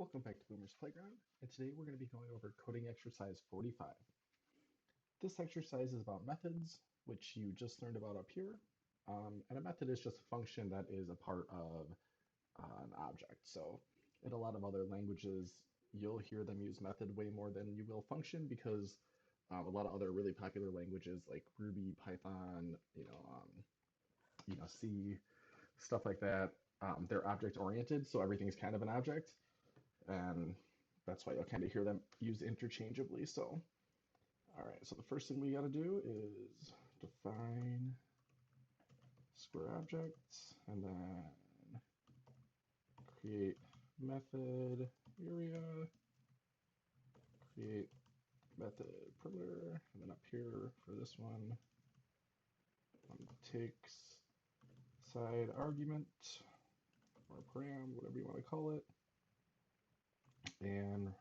Welcome back to Boomer's Playground, and today we're going to be going over coding exercise 45. This exercise is about methods, which you just learned about up here, and a method is just a function that is a part of an object. So in a lot of other languages, you'll hear them use method way more than you will function because a lot of other really popular languages like Ruby, Python, C, stuff like that, they're object oriented, so everything's kind of an object. And that's why you'll kind of hear them used interchangeably. So, all right, so the first thing we got to do is define square objects and then create method area, create method perimeter, and then up here for this one, takes side argument or param, whatever you want to call it, and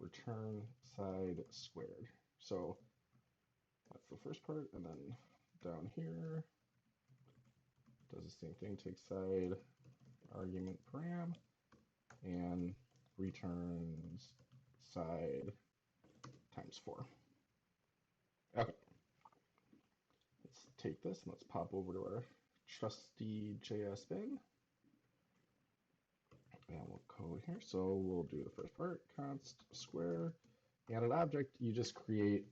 return side squared. So that's the first part, and then down here does the same thing, takes side argument param and returns side times 4. Okay, let's take this and let's pop over to our trusty JS bin. And we'll code here. So we'll do the first part, const square, and an object you just create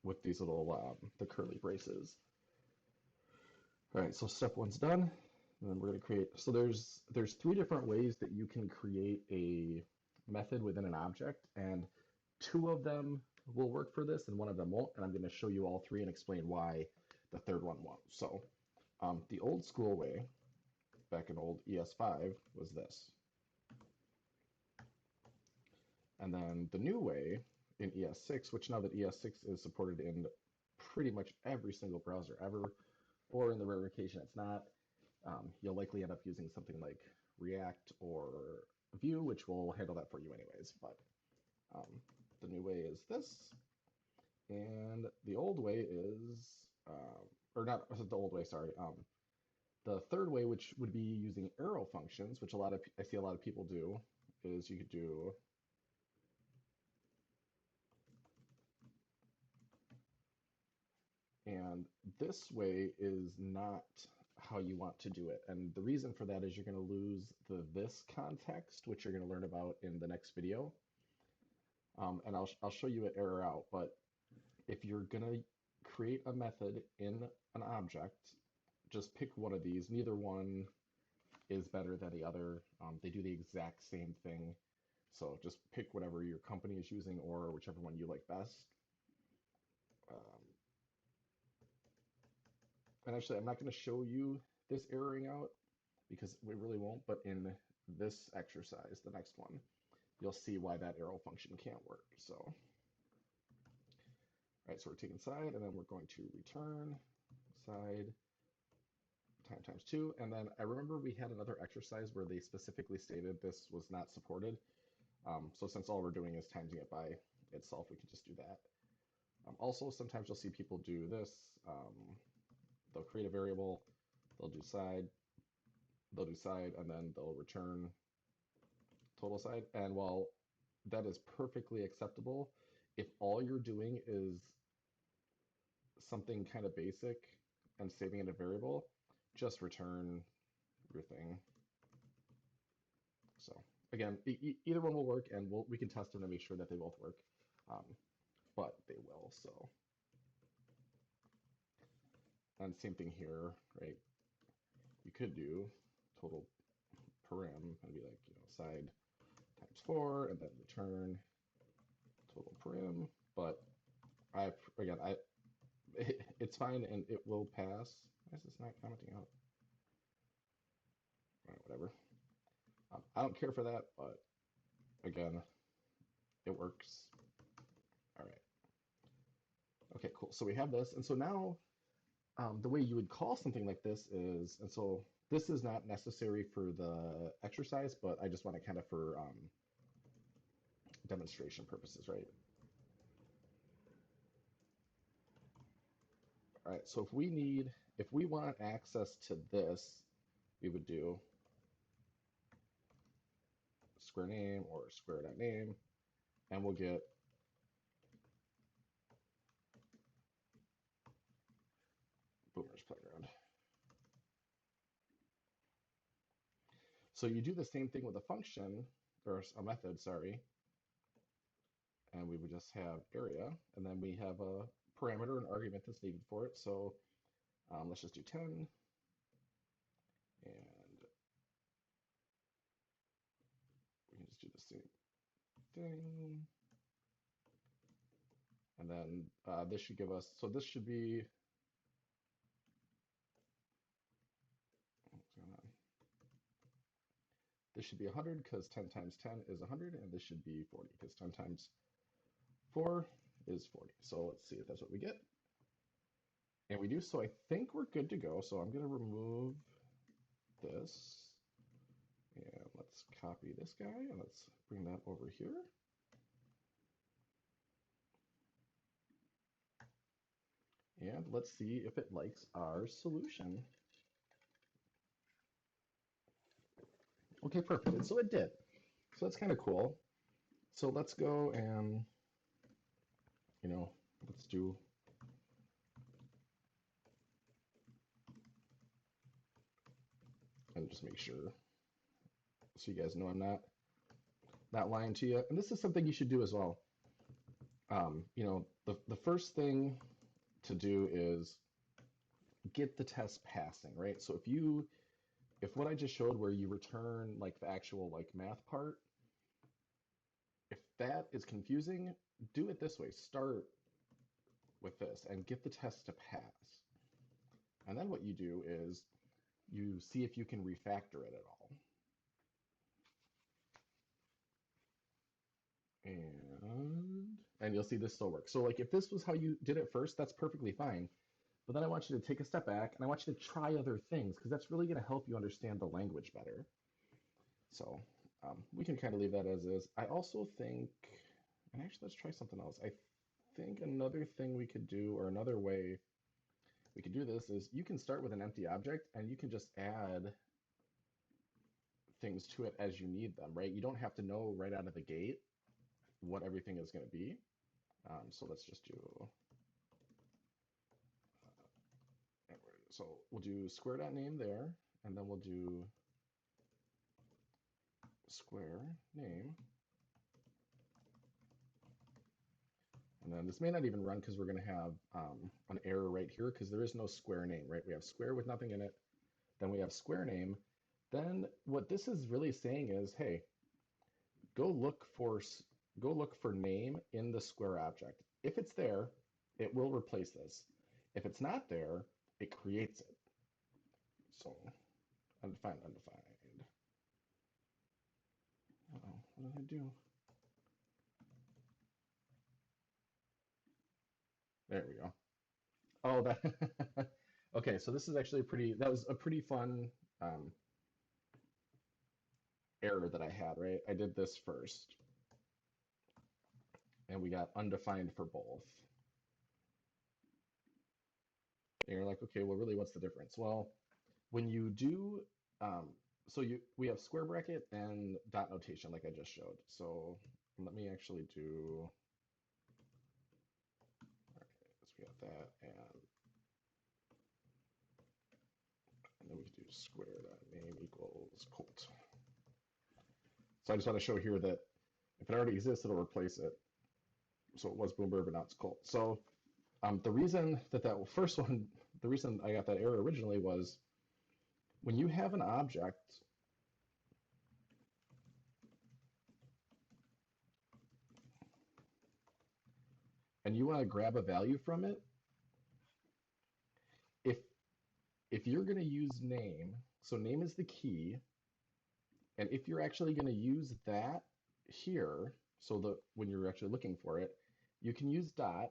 with these little the curly braces. All right, so step one's done, and then we're going to create. So there's 3 different ways that you can create a method within an object, and 2 of them will work for this, and 1 of them won't. And I'm going to show you all 3 and explain why the third one won't. So the old school way, back in old ES5, was this. And then the new way in ES6, which now that ES6 is supported in pretty much every single browser ever, or in the rare occasion it's not, you'll likely end up using something like React or Vue, which will handle that for you anyways. But the new way is this, and the old way is, or not the old way, sorry. The third way, which would be using arrow functions, which I see a lot of people do, is you could do and this way is not how you want to do it. And the reason for that is you're going to lose the this context, which you're going to learn about in the next video. And I'll show you it error out. But if you're going to create a method in an object, just pick one of these. Neither one is better than the other. They do the exact same thing. So just pick whatever your company is using or whichever one you like best. And actually, I'm not going to show you this erroring out because we really won't, but in this exercise, the next one, you'll see why that arrow function can't work. So, all right, so we're taking side, and then we're going to return side times 2. And then I remember we had another exercise where they specifically stated this was not supported. So since all we're doing is timesing it by itself, we can just do that. Also, sometimes you'll see people do this. They'll create a variable, they'll do side, and then they'll return total side. And while that is perfectly acceptable, if all you're doing is something kind of basic and saving in a variable, just return your thing. So again, either one will work, and we can test them to make sure that they both work, but they will. So. And same thing here, right? You could do total param and be like, side times 4 and then return total param. But it's fine and it will pass. Why is this not commenting out? All right, whatever. I don't care for that, but again, it works. All right. Okay, cool. So we have this. And so now the way you would call something like this is, and so this is not necessary for the exercise, but I just want to kind of for demonstration purposes, right? All right, so if we want access to this, we would do square name or square.name, and we'll get Boomer's Playground. So you do the same thing with a function, or a method, sorry, and we would just have area, and then we have a parameter, an argument that's needed for it. So let's just do 10, and we can just do the same thing. And then this should give us, so this should be, what's going on? This should be 100 because 10 times 10 is 100, and this should be 40 because 10 times 4 is 40. So let's see if that's what we get. And we do, so I think we're good to go. So I'm going to remove this. And let's copy this guy, and let's bring that over here. And let's see if it likes our solution. Okay, perfect. And so it did. So that's kind of cool. So let's go and, let's do and just make sure so you guys know I'm not lying to you. And this is something you should do as well. The first thing to do is get the test passing, right? So if what I just showed where you return like the actual like math part, if that is confusing, do it this way. Start with this and get the test to pass. And then what you do is you see if you can refactor it at all. And you'll see this still works. So like if this was how you did it first, that's perfectly fine. But then I want you to take a step back and I want you to try other things because that's really going to help you understand the language better. So we can kind of leave that as is. I also think, and actually let's try something else. I think another thing we could do, or another way we could do this, is you can start with an empty object and you can just add things to it as you need them, right? You don't have to know right out of the gate what everything is going to be. So let's just do, so we'll do square.name there, and then we'll do square name. And then this may not even run because we're going to have an error right here because there is no square name, right? We have square with nothing in it. Then we have square name. Then what this is really saying is, hey, go look for name in the square object. If it's there, it will replace this. If it's not there, it creates it. So undefined. Uh-oh, what did I do? There we go. Oh, that. Okay, so this is actually that was a pretty fun error that I had, right? I did this first, and we got undefined for both. And you're like, okay, well, really, what's the difference? Well, when you do, we have square bracket and dot notation, like I just showed. So let me actually do. All right, so we got that, and then we can do square.name equals Colt. So I just want to show here that if it already exists, it'll replace it. So it was Boomer, but now it's Colt. So the reason that first one, the reason I got that error originally was when you have an object and you want to grab a value from it, if you're going to use name, so name is the key, and if you're actually going to use that here, so when you're actually looking for it, you can use dot,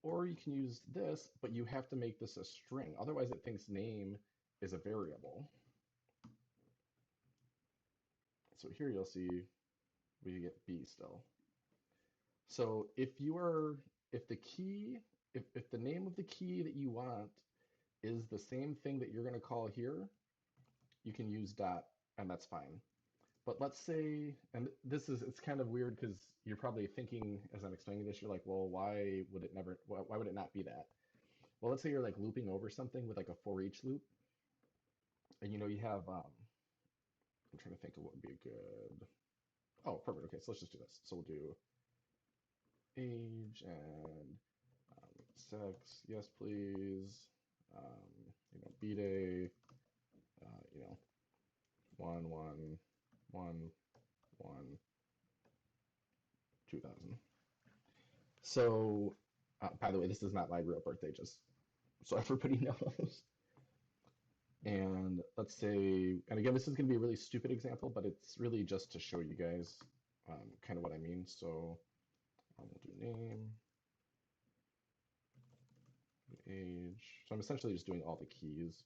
or you can use this, but you have to make this a string. Otherwise, it thinks name is a variable. So here you'll see we get B still. So if the name of the key that you want is the same thing that you're going to call here, you can use dot, and that's fine. But let's say, and it's kind of weird because you're probably thinking as I'm explaining this, you're like, well, why would it not be that? Well, let's say you're like looping over something with like a for each loop, and you have, I'm trying to think of what would be a good, oh, perfect. Okay, so let's just do this. So we'll do age and sex, yes, please. B-day, uh, you know, 1/1/1/1 2000. So, by the way, this is not my real birthday, just so everybody knows. And let's say, and again, this is going to be a really stupid example, but it's really just to show you guys kind of what I mean. So we'll do name, age. So I'm essentially just doing all the keys.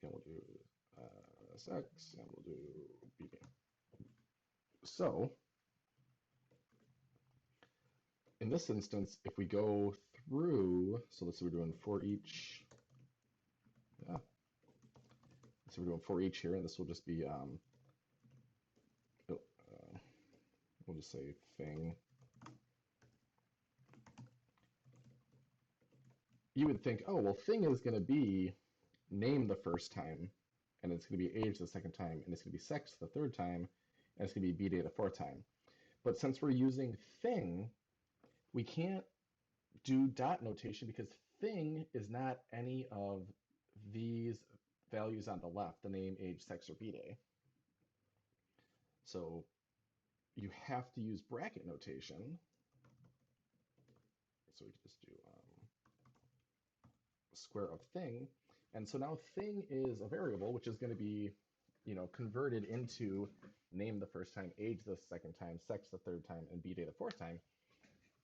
And we'll do sex, and we'll do BB. So in this instance, if we go through, so let's say we're doing for each, yeah, so we're doing for each here, and this will just be, we'll just say thing. You would think, oh, well, thing is going to be name the first time, and it's going to be age the second time, and it's going to be sex the third time, and it's going to be b-day the fourth time. But since we're using thing, we can't do dot notation because thing is not any of these values on the left, the name, age, sex, or b-day. So you have to use bracket notation. So we can just do square of thing. And so now thing is a variable, which is going to be, converted into name the first time, age the second time, sex the third time, and b-day the fourth time.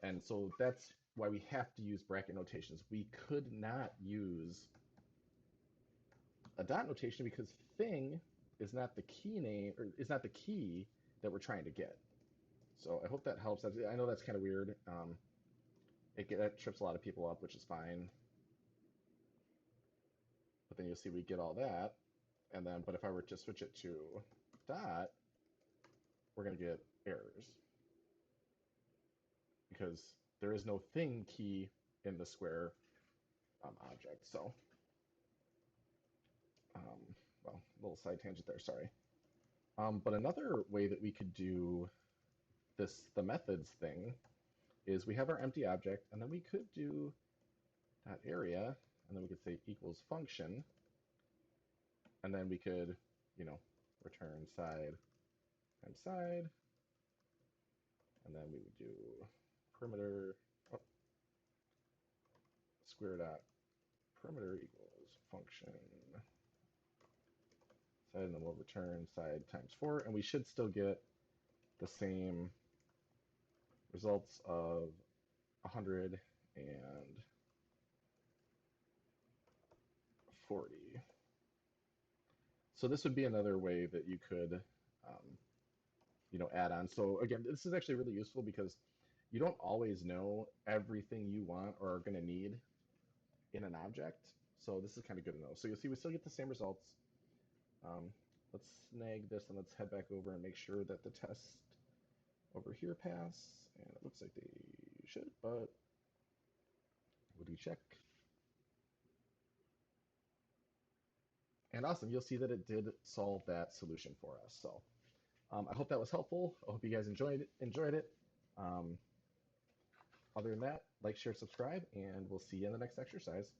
And so that's why we have to use bracket notations. We could not use a dot notation because thing is not the key name, or is not the key that we're trying to get. So I hope that helps. I know that's kind of weird. That trips a lot of people up, which is fine. But then you'll see we get all that. And then, but if I were to switch it to dot, we're going to get errors because there is no thing key in the square object. So, well, a little side tangent there, sorry. But another way that we could do the methods thing, is we have our empty object, and then we could do dot area, and then we could say equals function, and then we could, return side times side, and then we would do perimeter, oh, square dot perimeter equals function side, and then we'll return side times 4, and we should still get the same results of 100 and 40. So this would be another way that you could, um, add on. So again, this is actually really useful because you don't always know everything you want or are going to need in an object. So this is kind of good to know. So you'll see we still get the same results. Let's snag this and let's head back over and make sure that the test over here pass. And it looks like they should, but would we check? And awesome, you'll see that it did solve that solution for us. So I hope that was helpful. I hope you guys enjoyed it. Um, Other than that, like, share, subscribe, and we'll see you in the next exercise.